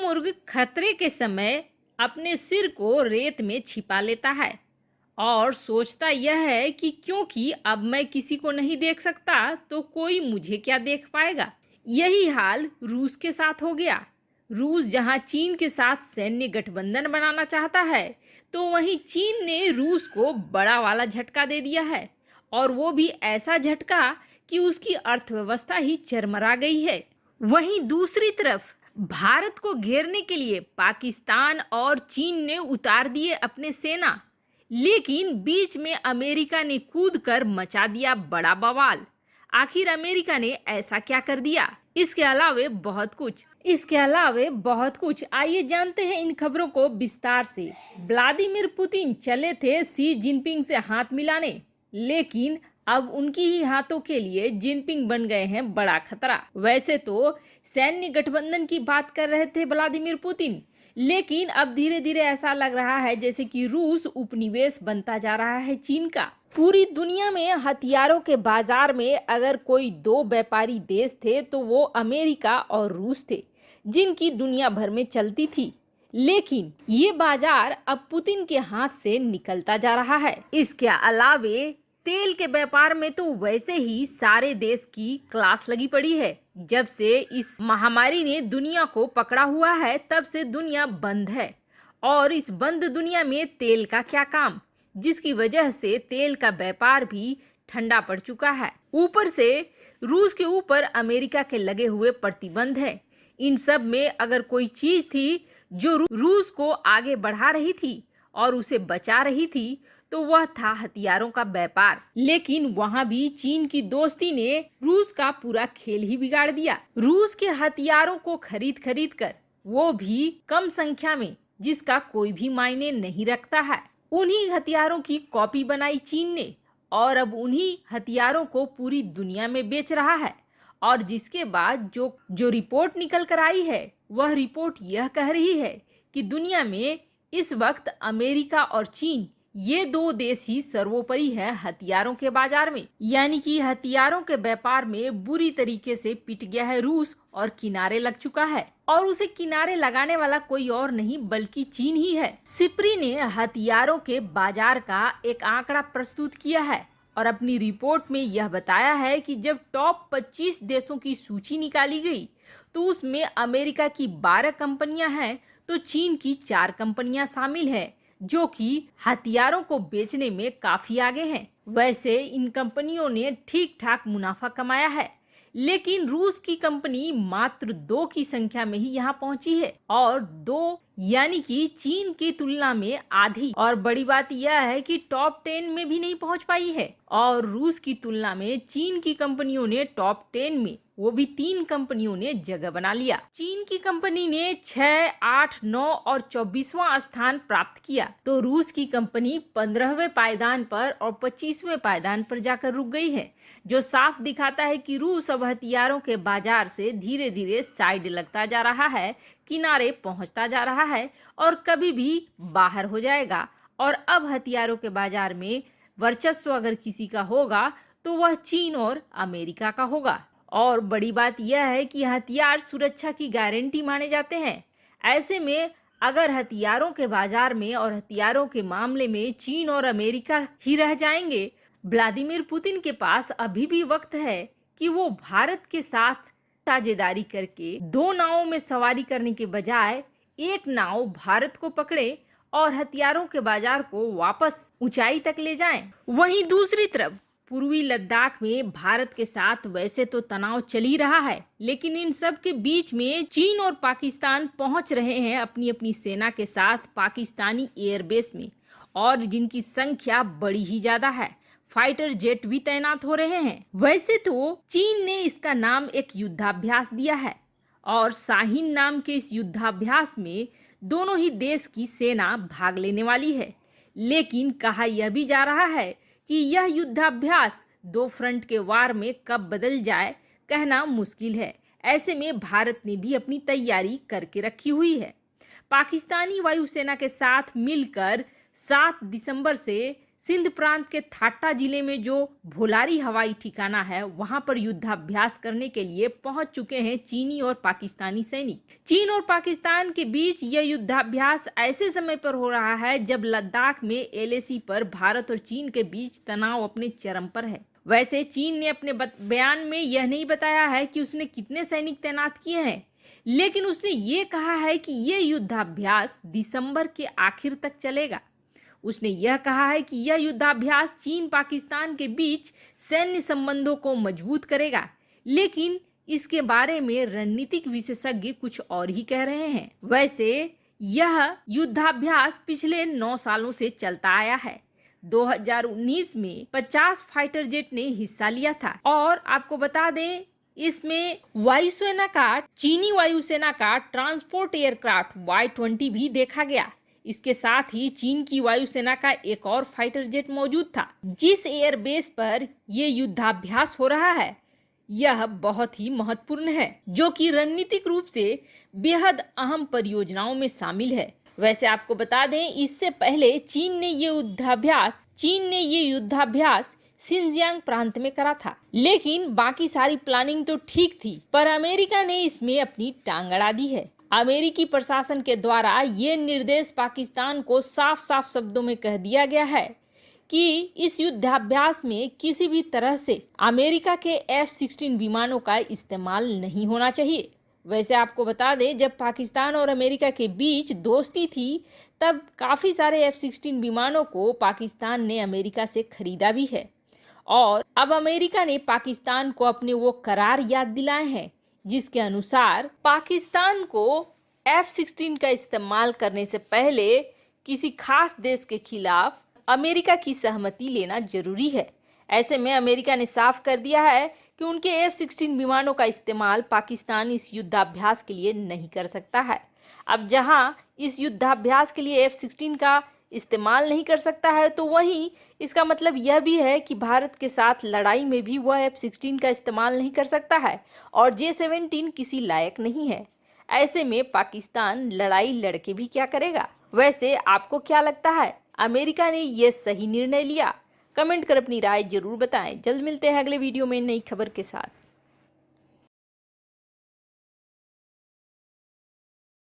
शुतुरमुर्ग खतरे के समय अपने सिर को रेत में छिपा लेता है और सोचता यह है कि क्योंकि अब मैं किसी को नहीं देख सकता तो कोई मुझे क्या देख पाएगा। यही हाल रूस के साथ हो गया। रूस जहां चीन के साथ सैन्य गठबंधन बनाना चाहता है, तो वहीं चीन ने रूस को बड़ा वाला झटका दे दिया है, और वो भी ऐसा झटका कि उसकी अर्थव्यवस्था ही चरमरा गई है। वहीं दूसरी तरफ भारत को घेरने के लिए पाकिस्तान और चीन ने उतार दिए अपने सेना, लेकिन बीच में अमेरिका ने कूदकर मचा दिया बड़ा बवाल। आखिर अमेरिका ने ऐसा क्या कर दिया? इसके अलावे बहुत कुछ आइए जानते हैं इन खबरों को विस्तार से। व्लादिमीर पुतिन चले थे शी जिनपिंग से हाथ मिलाने, लेकिन अब उनकी ही हाथों के लिए जिनपिंग बन गए हैं बड़ा खतरा। वैसे तो सैन्य गठबंधन की बात कर रहे थे व्लादिमीर पुतिन, लेकिन अब धीरे धीरे ऐसा लग रहा है जैसे कि रूस उपनिवेश बनता जा रहा है चीन का। पूरी दुनिया में हथियारों के बाजार में अगर कोई दो व्यापारी देश थे तो वो अमेरिका और रूस थे, जिनकी दुनिया भर में चलती थी। लेकिन ये बाजार अब पुतिन के हाथ से निकलता जा रहा है। इसके अलावे तेल के व्यापार में तो वैसे ही सारे देश की क्लास लगी पड़ी है। जब से इस महामारी ने दुनिया को पकड़ा हुआ है, तब से दुनिया बंद है, और इस बंद दुनिया में तेल का क्या काम, जिसकी वजह से तेल का व्यापार भी ठंडा पड़ चुका है। ऊपर से रूस के ऊपर अमेरिका के लगे हुए प्रतिबंध है। इन सब में अगर कोई चीज थी जो रूस को आगे बढ़ा रही थी और उसे बचा रही थी, तो वह था हथियारों का व्यापार। लेकिन वहां भी चीन की दोस्ती ने रूस का पूरा खेल ही बिगाड़ दिया। रूस के हथियारों को खरीद खरीद कर, वो भी कम संख्या में, जिसका कोई भी मायने नहीं रखता है, उन्हीं हथियारों की कॉपी बनाई चीन ने, और अब उन्हीं हथियारों को पूरी दुनिया में बेच रहा है। और जिसके बाद जो रिपोर्ट निकल कर आई है, वह रिपोर्ट यह कह रही है कि दुनिया में इस वक्त अमेरिका और चीन, ये दो देश ही सर्वोपरि है हथियारों के बाजार में। यानी कि हथियारों के व्यापार में बुरी तरीके से पिट गया है रूस और किनारे लग चुका है, और उसे किनारे लगाने वाला कोई और नहीं बल्कि चीन ही है। सिप्री ने हथियारों के बाजार का एक आंकड़ा प्रस्तुत किया है और अपनी रिपोर्ट में यह बताया है कि जब टॉप 25 देशों की सूची निकाली गई, तो उसमें अमेरिका की 12 कंपनियां हैं, तो चीन की 4 कंपनियां शामिल हैं, जो कि हथियारों को बेचने में काफी आगे हैं। वैसे इन कंपनियों ने ठीक ठाक मुनाफा कमाया है, लेकिन रूस की कंपनी मात्र 2 की संख्या में ही यहाँ पहुंची है, और 2 यानी कि चीन की तुलना में आधी। और बड़ी बात यह है कि टॉप 10 में भी नहीं पहुंच पाई है, और रूस की तुलना में चीन की कंपनियों ने टॉप 10 में, वो भी 3 कंपनियों ने जगह बना लिया। चीन की कंपनी ने 6, 8, 9 और 24वां स्थान प्राप्त किया, तो रूस की कंपनी 15वें पायदान पर और 25वें पायदान पर जाकर रुक गई है, जो साफ दिखाता है कि रूस अब हथियारों के बाजार से धीरे धीरे साइड लगता जा रहा है, किनारे पहुंचता जा रहा है, और कभी भी बाहर हो जाएगा। और अब हथियारों के बाजार में वर्चस्व अगर किसी का होगा, तो वह चीन और अमेरिका का होगा। और बड़ी बात यह है कि हथियार सुरक्षा की गारंटी माने जाते हैं। ऐसे में अगर हथियारों के बाजार में और हथियारों के मामले में चीन और अमेरिका ही रह जाएंगे, व्लादिमीर पुतिन के पास अभी भी वक्त है कि वो भारत के साथ साझेदारी करके 2 नावों में सवारी करने के बजाय एक नाव भारत को पकड़े और हथियारों के बाजार को वापस ऊंचाई तक ले जाएं। वहीं दूसरी तरफ पूर्वी लद्दाख में भारत के साथ वैसे तो तनाव चल ही रहा है, लेकिन इन सब के बीच में चीन और पाकिस्तान पहुंच रहे हैं अपनी अपनी सेना के साथ पाकिस्तानी एयरबेस में, और जिनकी संख्या बड़ी ही ज्यादा है। फाइटर जेट भी तैनात हो रहे हैं। वैसे तो चीन ने इसका नाम एक युद्धाभ्यास दिया है, और शाहीन नाम के इस युद्धाभ्यास में दोनों ही देश की सेना भाग लेने वाली है। लेकिन कहा यह भी जा रहा है कि यह युद्धाभ्यास 2 फ्रंट के वार में कब बदल जाए, कहना मुश्किल है। ऐसे में भारत ने भी अपनी तैयारी करके रखी हुई है। पाकिस्तानी वायुसेना के साथ मिलकर 7 दिसंबर से सिंध प्रांत के थाटा जिले में जो भोलारी हवाई ठिकाना है वहां पर युद्धाभ्यास करने के लिए पहुंच चुके हैं चीनी और पाकिस्तानी सैनिक। चीन और पाकिस्तान के बीच यह युद्धाभ्यास ऐसे समय पर हो रहा है जब लद्दाख में एलएसी पर भारत और चीन के बीच तनाव अपने चरम पर है। वैसे चीन ने अपने बयान में यह नहीं बताया है कि उसने कितने सैनिक तैनात किए हैं, लेकिन उसने ये कहा है कि यह युद्धाभ्यास दिसंबर के आखिर तक चलेगा। उसने यह कहा है कि यह युद्धाभ्यास चीन पाकिस्तान के बीच सैन्य संबंधों को मजबूत करेगा, लेकिन इसके बारे में रणनीतिक विशेषज्ञ कुछ और ही कह रहे हैं। वैसे यह युद्धाभ्यास पिछले 9 सालों से चलता आया है। 2019 में 50 फाइटर जेट ने हिस्सा लिया था और आपको बता दें इसमें वायुसेना का चीनी वायुसेना का ट्रांसपोर्ट एयरक्राफ्ट Y-20 भी देखा गया। इसके साथ ही चीन की वायुसेना का एक और फाइटर जेट मौजूद था। जिस एयरबेस पर यह युद्धाभ्यास हो रहा है यह बहुत ही महत्वपूर्ण है, जो कि रणनीतिक रूप से बेहद अहम परियोजनाओं में शामिल है। वैसे आपको बता दें इससे पहले चीन ने ये युद्धाभ्यास सिंजियांग प्रांत में करा था, लेकिन बाकी सारी प्लानिंग तो ठीक थी, पर अमेरिका ने इसमें अपनी टांग अड़ा दी है। अमेरिकी प्रशासन के द्वारा ये निर्देश पाकिस्तान को साफ साफ शब्दों में कह दिया गया है कि इस युद्धाभ्यास में किसी भी तरह से अमेरिका के F-16 विमानों का इस्तेमाल नहीं होना चाहिए। वैसे आपको बता दें जब पाकिस्तान और अमेरिका के बीच दोस्ती थी तब काफ़ी सारे F-16 विमानों को पाकिस्तान ने अमेरिका से खरीदा भी है और अब अमेरिका ने पाकिस्तान को अपने वो करार याद दिलाए हैं जिसके अनुसार पाकिस्तान को F-16 का इस्तेमाल करने से पहले किसी खास देश के खिलाफ अमेरिका की सहमति लेना जरूरी है। ऐसे में अमेरिका ने साफ कर दिया है कि उनके F-16 विमानों का इस्तेमाल पाकिस्तान इस युद्धाभ्यास के लिए नहीं कर सकता है। अब जहां इस युद्धाभ्यास के लिए F-16 का इस्तेमाल नहीं कर सकता है तो वहीं इसका मतलब यह भी है कि भारत के साथ लड़ाई में भी वह F-16 का इस्तेमाल नहीं कर सकता है और J-17 किसी लायक नहीं है। ऐसे में पाकिस्तान लड़ाई लड़के भी क्या करेगा? वैसे आपको क्या लगता है, अमेरिका ने यह सही निर्णय लिया? कमेंट कर अपनी राय जरूर बताएं। जल्द मिलते हैं अगले वीडियो में नई खबर के साथ।